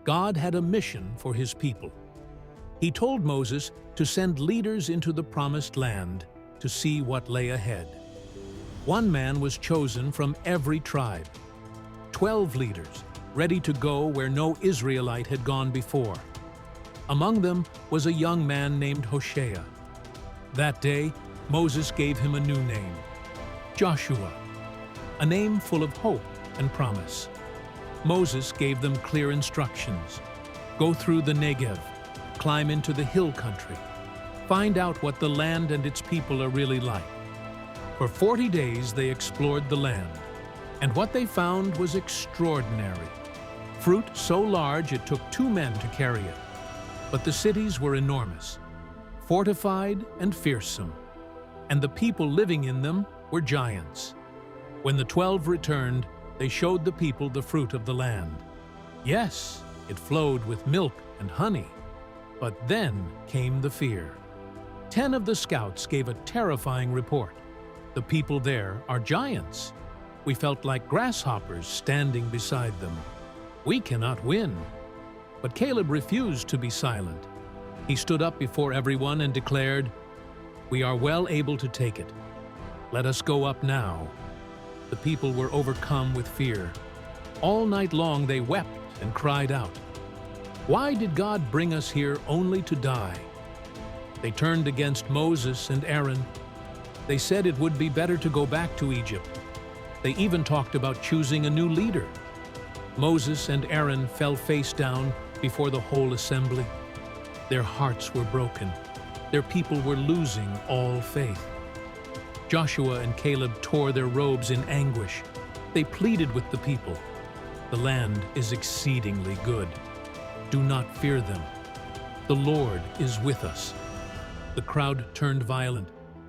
God had a mission for his people. He told Moses to send leaders into the promised land to see what lay ahead. One man was chosen from every tribe. 12 leaders, ready to go where no Israelite had gone before. Among them was a young man named Hoshea. That day, Moses gave him a new name, Joshua, a name full of hope and promise. Moses gave them clear instructions. Go through the Negev, climb into the hill country, find out what the land and its people are really like. For 40 days they explored the land, and what they found was extraordinary. Fruit so large it took 2 men to carry it. But the cities were enormous, fortified and fearsome, and the people living in them were giants. When the 12 returned, they showed the people the fruit of the land. Yes, it flowed with milk and honey. But then came the fear. 10 of the scouts gave a terrifying report. The people there are giants. We felt like grasshoppers standing beside them. We cannot win. But Caleb refused to be silent. He stood up before everyone and declared, "We are well able to take it. Let us go up now." The people were overcome with fear. All night long they wept and cried out, "Why did God bring us here only to die?" They turned against Moses and Aaron. They said it would be better to go back to Egypt. They even talked about choosing a new leader. Moses and Aaron fell face down before the whole assembly. Their hearts were broken. Their people were losing all faith. Joshua and Caleb tore their robes in anguish. They pleaded with the people, "The land is exceedingly good. Do not fear them. The Lord is with us." The crowd turned violent.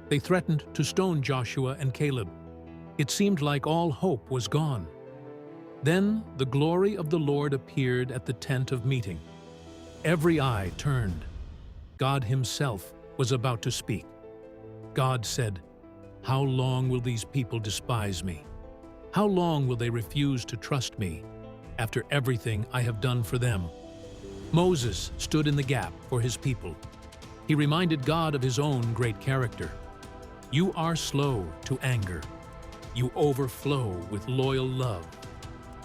They threatened to stone Joshua and Caleb. It seemed like all hope was gone. Then the glory of the Lord appeared at the tent of meeting. Every eye turned. God himself was about to speak. God said, "How long will these people despise me? How long will they refuse to trust me after everything I have done for them?" Moses stood in the gap for his people. He reminded God of his own great character. "You are slow to anger. You overflow with loyal love.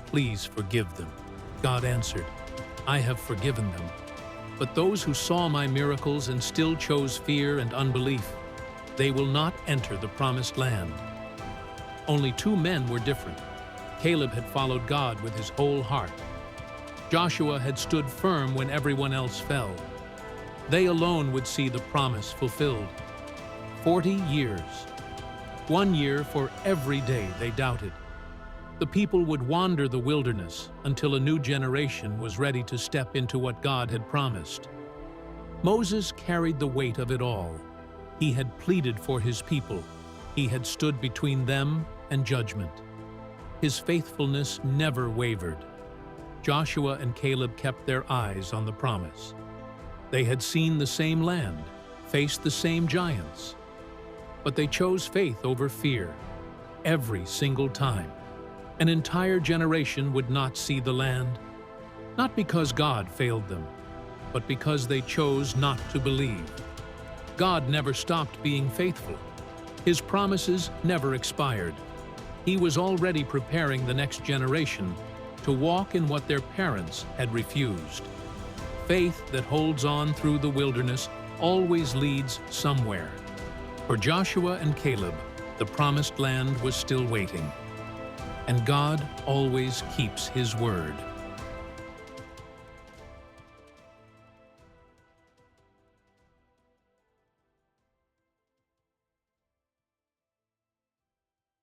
Please forgive them." God answered, "I have forgiven them. But those who saw my miracles and still chose fear and unbelief, they will not enter the promised land." Only 2 men were different. Caleb had followed God with his whole heart. Joshua had stood firm when everyone else fell. They alone would see the promise fulfilled. 40 years. 1 year for every day they doubted. The people would wander the wilderness until a new generation was ready to step into what God had promised. Moses carried the weight of it all. He had pleaded for his people. He had stood between them and judgment. His faithfulness never wavered. Joshua and Caleb kept their eyes on the promise. They had seen the same land, faced the same giants. But they chose faith over fear every single time. An entire generation would not see the land, not because God failed them, but because they chose not to believe. God never stopped being faithful. His promises never expired. He was already preparing the next generation to walk in what their parents had refused. Faith that holds on through the wilderness always leads somewhere. For Joshua and Caleb, the promised land was still waiting. And God always keeps his word.